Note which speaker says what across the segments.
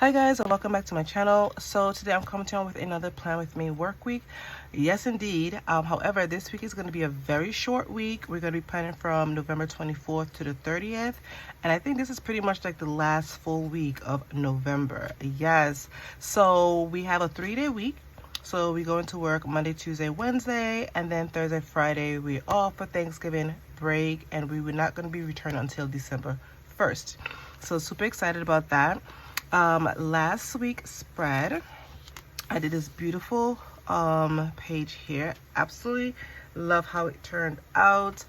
Speaker 1: Hi guys, and welcome back to my channel. So today I'm coming to you with another Plan With Me work week. Yes indeed. However, this week is going to be a very short week. We're going to be planning from November 24th to the 30th, and I think this is pretty much like the last full week of November. Yes, so we have a 3-day week. So we go into work Monday, Tuesday, Wednesday, and then Thursday, Friday we're off for Thanksgiving break, and we were not going to be returning until December 1st. So super excited about that. Last week's spread, I did this beautiful page here. Absolutely love how it turned out.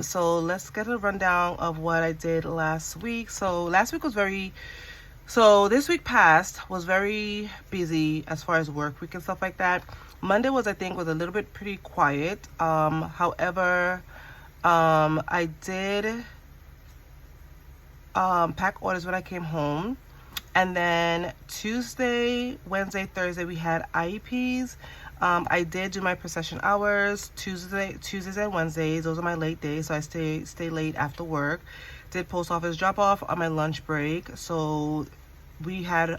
Speaker 1: So let's get a rundown of what I did last week. So last week was this week past was very busy as far as work week and stuff like that. Monday was, I think, was a little bit pretty quiet. However, I did pack orders when I came home. And then Tuesday, Wednesday, Thursday, we had IEPs. I did do my procession hours. Tuesdays and Wednesdays, those are my late days, so I stay late after work. Did post office drop off on my lunch break. So we had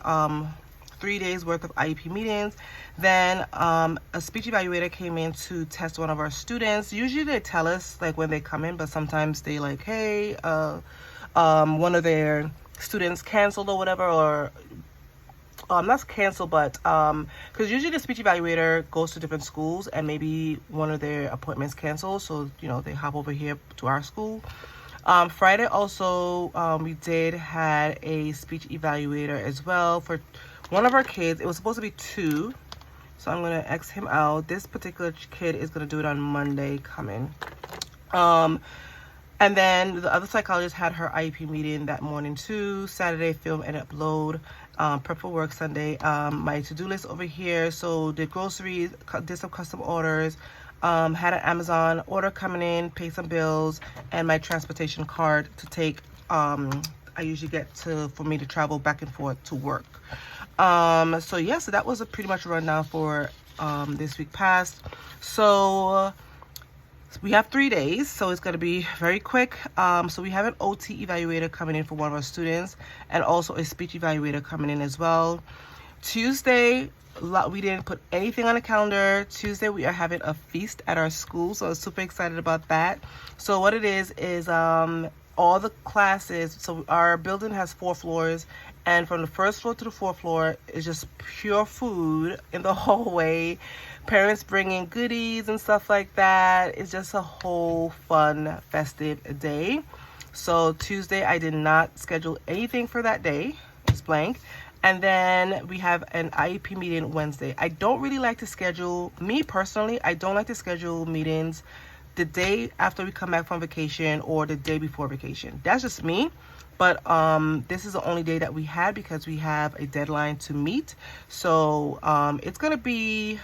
Speaker 1: 3 days worth of IEP meetings. Then a speech evaluator came in to test one of our students. Usually they tell us like when they come in, but sometimes they like, hey, one of their students canceled or whatever, or not canceled, but because usually the speech evaluator goes to different schools and maybe one of their appointments canceled, so they hop over here to our school. Friday also, we had a speech evaluator as well for one of our kids. It was supposed to be 2, so I'm gonna X him out. This particular kid is gonna do it on Monday coming. And then the other psychologist had her IEP meeting that morning too. Saturday, film and upload. Prep for work Sunday. My to-do list over here. So did groceries, did some custom orders. Had an Amazon order coming in, paid some bills, and my transportation card to take. I usually get for me to travel back and forth to work. So yeah, so that was a pretty much rundown for this week past. So we have 3 days, so it's going to be very quick. So we have an OT evaluator coming in for one of our students, and also a speech evaluator coming in as well. Tuesday, we didn't put anything on the calendar. Tuesday, we are having a feast at our school, so I'm super excited about that. So what it is all the classes, so our building has 4 floors, and from the first floor to the 4th floor is just pure food in the hallway. Parents bringing goodies and stuff like that. It's just a whole fun, festive day. So Tuesday, I did not schedule anything for that day. It's blank. And then we have an IEP meeting Wednesday. I don't really like to schedule, me personally, I don't like to schedule meetings the day after we come back from vacation or the day before vacation. That's just me. But this is the only day that we had because we have a deadline to meet. So it's going to be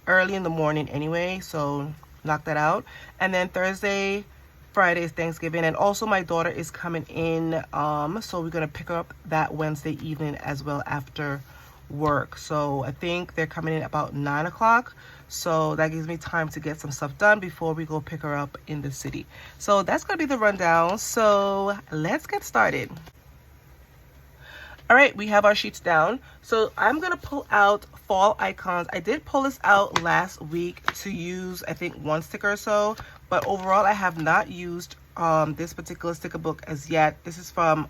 Speaker 1: early in the morning anyway, so knock that out. And then Thursday, Friday is Thanksgiving, and also my daughter is coming in, so we're gonna pick her up that Wednesday evening as well after work. So I think they're coming in about 9 o'clock, so that gives me time to get some stuff done before we go pick her up in the city. So that's gonna be the rundown, so let's get started. All right, we have our sheets down. So I'm gonna pull out fall icons. I did pull this out last week to use, I think, 1 sticker or so, but overall I have not used this particular sticker book as yet. This is from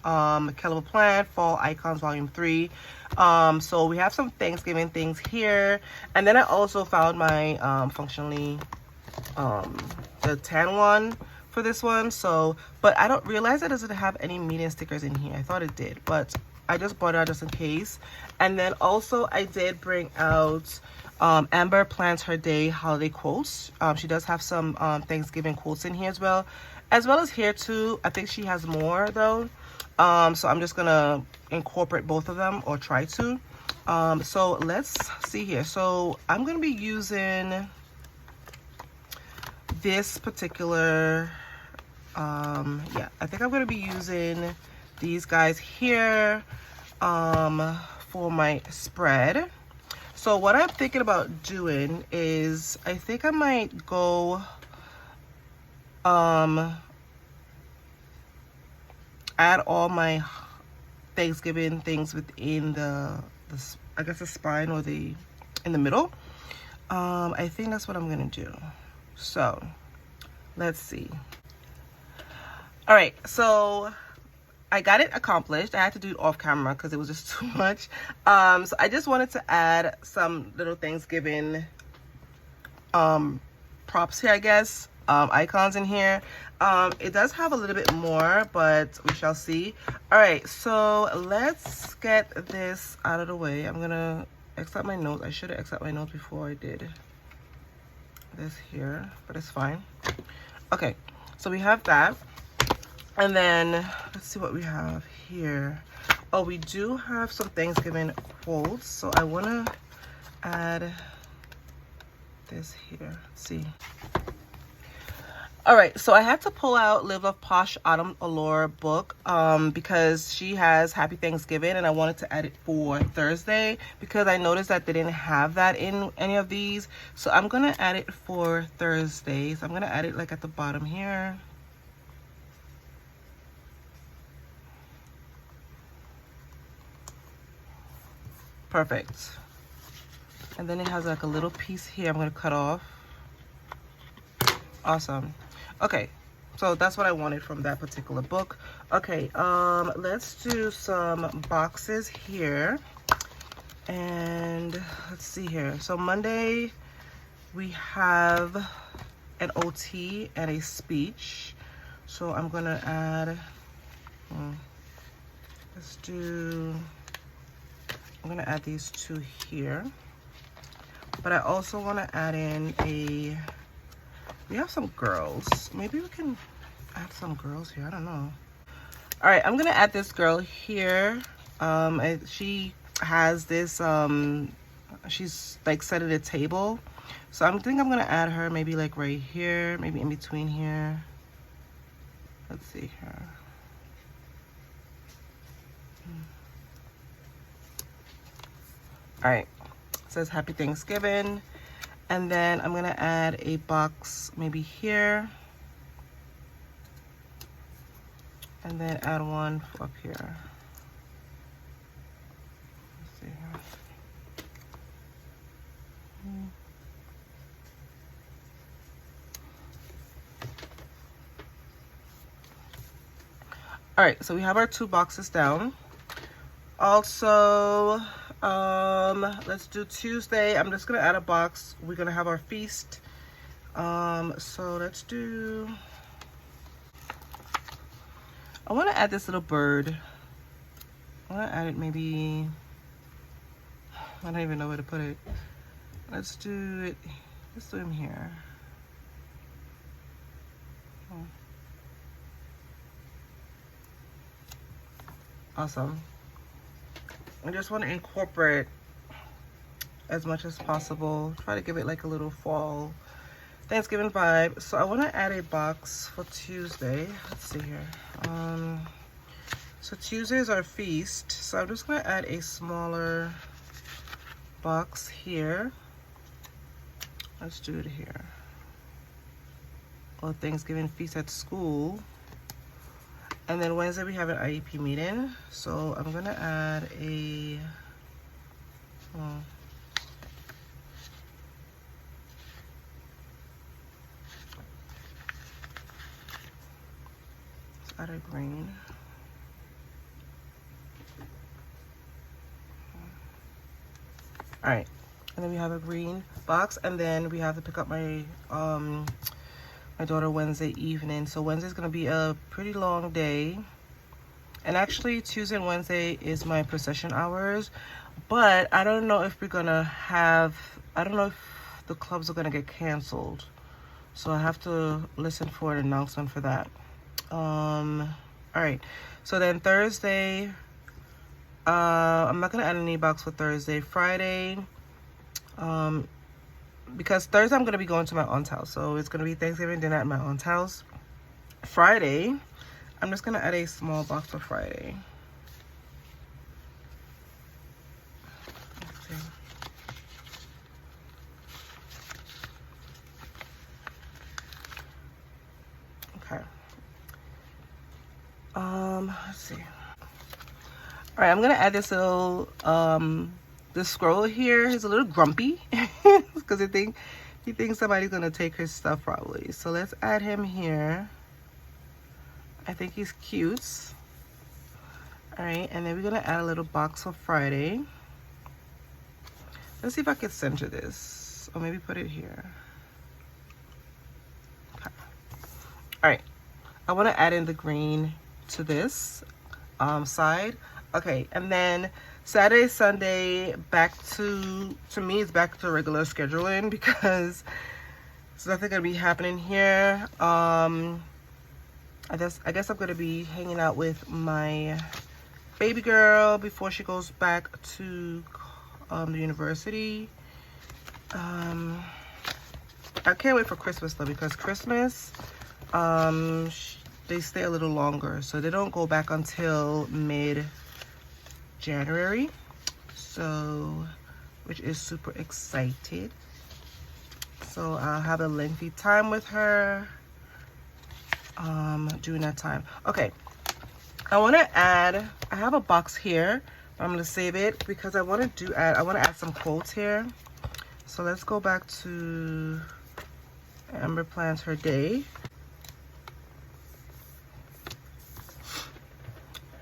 Speaker 1: Kelleher Plan, Fall Icons Volume 3. So we have some Thanksgiving things here. And then I also found my functionally the tan one for this one. So, but I don't realize it doesn't have any meeting stickers in here. I thought it did, but I just bought it out just in case. And then also I did bring out Amber Plans Her Day holiday quotes. She does have some Thanksgiving quotes in here as well as here too. I think she has more though. So I'm just gonna incorporate both of them, or try to. So let's see here. So I'm gonna be using this particular yeah, I think I'm gonna be using these guys here for my spread. So what I'm thinking about doing is I think I might go add all my Thanksgiving things within the I guess the spine or the in the middle. I think that's what I'm gonna do. So let's see. All right, so I got it accomplished. I had to do it off camera because it was just too much. So I just wanted to add some little Thanksgiving props here, I guess, icons in here. It does have a little bit more, but we shall see. All right, so let's get this out of the way. I'm gonna accept my notes. I should have accepted my notes before I did this here, but it's fine. Okay, so we have that. And then let's see what we have here. Oh, we do have some Thanksgiving quotes, so I want to add this here. Let's see. All right, so I had to pull out Live Love Posh Autumn Allure book because she has Happy Thanksgiving, and I wanted to add it for Thursday because I noticed that they didn't have that in any of these. So I'm gonna add it for Thursday. So I'm gonna add it like at the bottom here. Perfect. And then it has like a little piece here I'm gonna cut off. Awesome. Okay, so that's what I wanted from that particular book. Okay, let's do some boxes here. And let's see here. So Monday we have an OT and a speech. So I'm gonna add, I'm gonna add these two here. But I also wanna add in we have some girls. Maybe we can add some girls here, I don't know. All right, I'm gonna add this girl here. She has this, she's like set at a table. So I think I'm gonna add her maybe like right here, maybe in between here. Let's see here. All right, it says Happy Thanksgiving. And then I'm gonna add a box maybe here. And then add one up here. Let's see here. All right, so we have our two boxes down. Also, let's do Tuesday. I'm just gonna add a box. We're gonna have our feast. So let's do, I wanna add this little bird. I wanna add it maybe, I don't even know where to put it. Let's do him here. Oh. Awesome. I just want to incorporate as much as possible. Try to give it like a little fall Thanksgiving vibe. So I want to add a box for Tuesday. Let's see here. So Tuesday is our feast. So I'm just going to add a smaller box here. Let's do it here. Well, Thanksgiving feast at school. And then Wednesday we have an IEP meeting. So I'm gonna add a, let's add a green. All right, and then we have a green box, and then we have to pick up my my daughter Wednesday evening. So Wednesday's gonna be a pretty long day. And actually Tuesday and Wednesday is my procession hours, but I don't know if we're gonna have, I don't know if the clubs are gonna get canceled. So I have to listen for an announcement for that. All right, so then Thursday, I'm not gonna add any box for Thursday. Friday, because Thursday I'm gonna be going to my aunt's house, so it's gonna be Thanksgiving dinner at my aunt's house. Friday, I'm just gonna add a small box for Friday. Okay. Let's see. All right, I'm gonna add this little this squirrel here. He's a little grumpy because he thinks somebody's gonna take his stuff probably. So let's add him here. I think he's cute. All right, and then we're gonna add a little box for Friday. Let's see if I can center this, or maybe put it here. Okay. All right, I want to add in the green to this side. Okay, and then Saturday, Sunday, back to me, it's back to regular scheduling because there's nothing gonna be happening here. I guess I'm gonna be hanging out with my baby girl before she goes back to the university. I can't wait for Christmas though, because Christmas they stay a little longer, so they don't go back until mid-January, so which is super excited. So I'll have a lengthy time with her during that time. Okay, I want to add, I have a box here, but I'm going to save it because I want to add some quotes here. So let's go back to Amber Plans Her Day.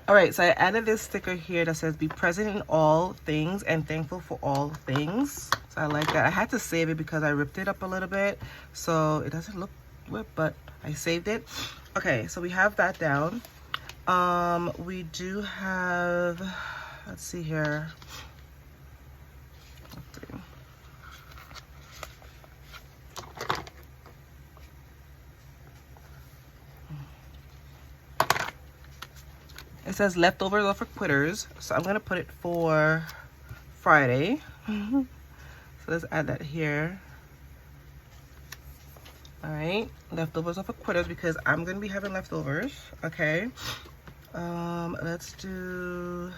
Speaker 1: All right, so I added this sticker here that says be present in all things and thankful for all things. So I like that. I had to save it because I ripped it up a little bit, so it doesn't look good, but I saved it. Okay, so we have that down. We do have, let's see here. Let's see. It says leftovers are for quitters, so I'm gonna put it for Friday. So let's add that here. All right, leftovers are for quitters because I'm gonna be having leftovers. Okay, let's do,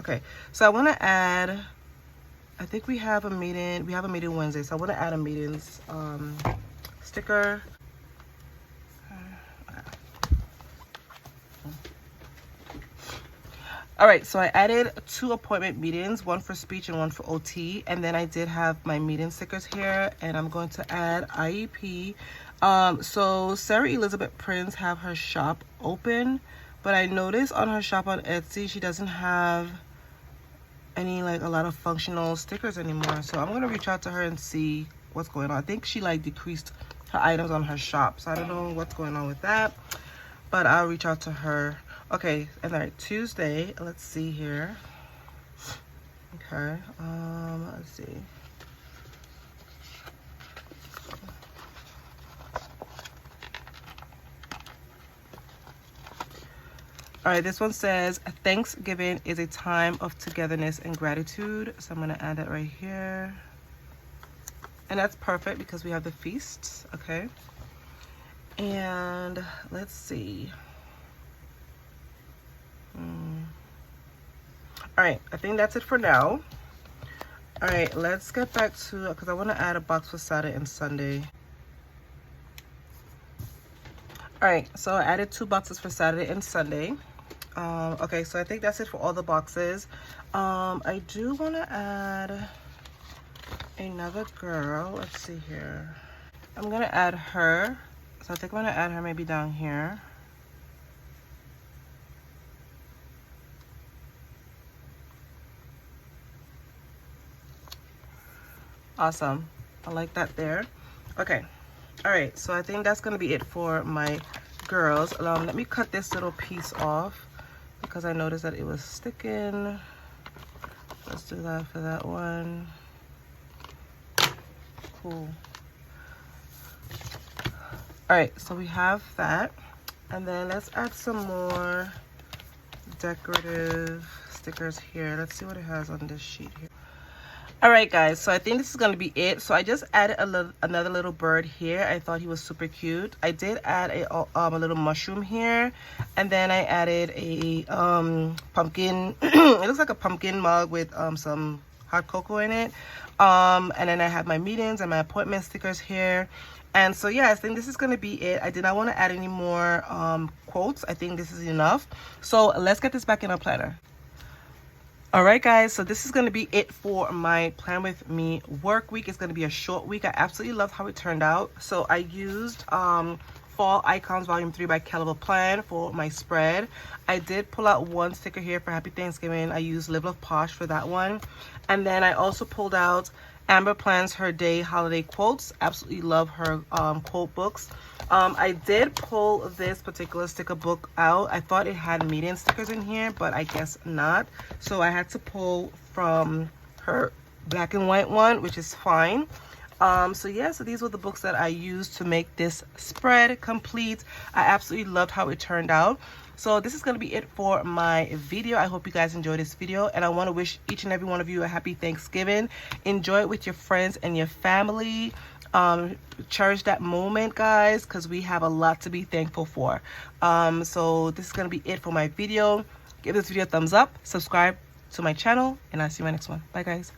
Speaker 1: okay, so I want to add, I think we have a meeting Wednesday, so I want to add a meetings sticker. All right, so I added 2 appointment meetings, one for speech and one for OT, and then I did have my meeting stickers here, and I'm going to add IEP. So Sarah Elizabeth Prince have her shop open, but I noticed on her shop on Etsy she doesn't have any, like, a lot of functional stickers anymore. So I'm gonna reach out to her and see what's going on. I think she like decreased her items on her shop, so I don't know what's going on with that, but I'll reach out to her. Okay, and all right, Tuesday, let's see here. Okay, let's see. All right, this one says, Thanksgiving is a time of togetherness and gratitude. So I'm gonna add that right here. And that's perfect because we have the feasts, okay? And let's see. All right, I think that's it for now. All right, let's get back to, because I want to add a box for Saturday and Sunday. All right, so I added 2 boxes for Saturday and Sunday. Okay, so I think that's it for all the boxes. I do want to add another girl. Let's see here. I'm going to add her. So I think I'm going to add her maybe down here. Awesome. I like that there. Okay. All right. So I think that's going to be it for my girls. Let me cut this little piece off because I noticed that it was sticking. Let's do that for that one. Cool. All right. So we have that. And then let's add some more decorative stickers here. Let's see what it has on this sheet here. All right, guys, so I think this is going to be it. So I just added another little bird here. I thought he was super cute. I did add a little mushroom here, and then I added a pumpkin. It looks like a pumpkin mug with some hot cocoa in it. And then I have my meetings and my appointment stickers here. And so yeah, I think this is going to be it. I did not want to add any more quotes. I think this is enough. So let's get this back in our planner. All right, guys, so this is going to be it for my Plan With Me work week. It's going to be a short week. I absolutely love how it turned out. So I used Fall Icons Volume 3 by Caliber Plan for my spread. I did pull out one sticker here for Happy Thanksgiving. I used Live Love Posh for that one. And then I also pulled out Amber Plans Her Day Holiday Quotes. Absolutely love her quote books. I did pull this particular sticker book out. I thought it had medium stickers in here, but I guess not. So I had to pull from her black and white one, which is fine. So yeah, so these were the books that I used to make this spread complete. I absolutely loved how it turned out. So this is going to be it for my video. I hope you guys enjoyed this video, and I want to wish each and every one of you a happy Thanksgiving. Enjoy it with your friends and your family. Cherish that moment, guys, because we have a lot to be thankful for. So this is going to be it for my video. Give this video a thumbs up, subscribe to my channel, and I'll see you in my next one. Bye, guys.